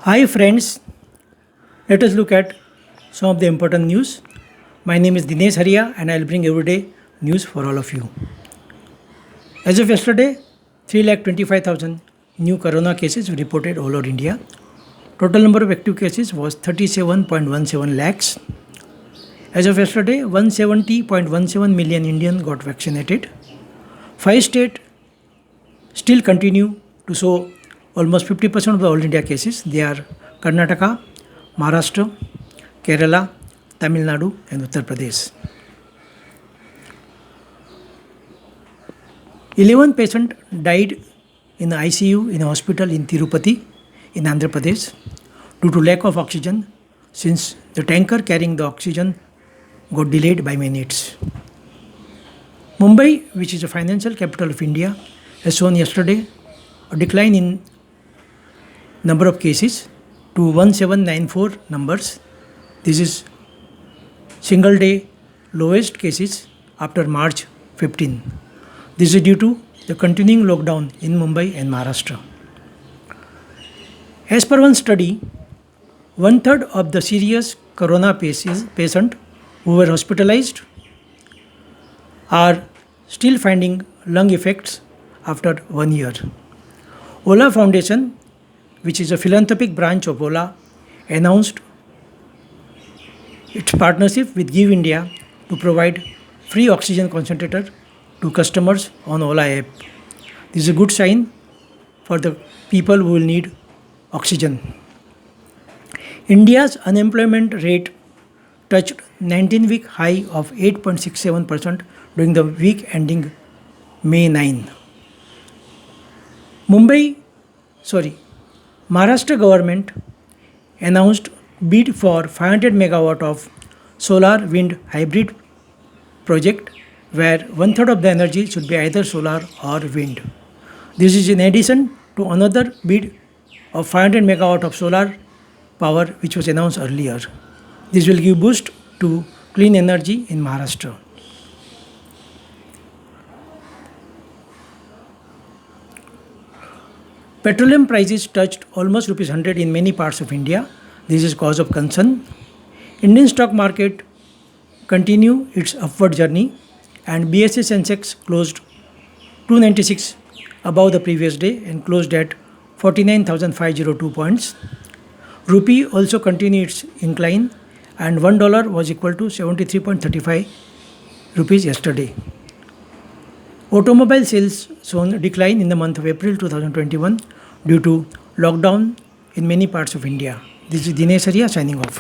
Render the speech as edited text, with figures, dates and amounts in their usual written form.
Hi friends, let us look at some of the important news. My name is Dinesh Haria and I'll bring everyday news for all of you. As of yesterday, 3,25,000 new corona cases were reported all over India. Total number of active cases was 37.17 lakhs. As of yesterday, 170.17 million Indians got vaccinated. 5 states still continue to show almost 50% of the all India cases. They are Karnataka, Maharashtra, Kerala, Tamil Nadu and Uttar Pradesh. 11 patients died in the ICU in a hospital in Tirupati in Andhra Pradesh due to lack of oxygen since the tanker carrying the oxygen got delayed by minutes. Mumbai, which is the financial capital of India, has shown yesterday a decline in number of cases to 1794 numbers. This is single day lowest cases after March 15. This is due to the continuing lockdown in Mumbai and Maharashtra. As per one study, 1/3 of the serious corona patients who were hospitalized are still finding lung effects after 1 year. Ola Foundation, which is a philanthropic branch of Ola, announced its partnership with Give India to provide free oxygen concentrator to customers on Ola app. This is a good sign for the people who will need oxygen. India's unemployment rate touched 19-week high of 8.67% during the week ending May 9. Maharashtra government announced bid for 500 megawatt of solar wind hybrid project where 1/3 of the energy should be either solar or wind. This is in addition to another bid of 500 megawatt of solar power which was announced earlier. This will give boost to clean energy in Maharashtra. Petroleum prices touched almost rupees 100 in many parts of India. This is cause of concern. Indian stock market continue its upward journey and BSE Sensex closed 296 above the previous day and closed at 49,502 points. Rupee also continued its incline and $1 was equal to 73.35 rupees yesterday. Automobile sales shown a decline in the month of April 2021 due to lockdown in many parts of India. This is Dinesh Haria signing off.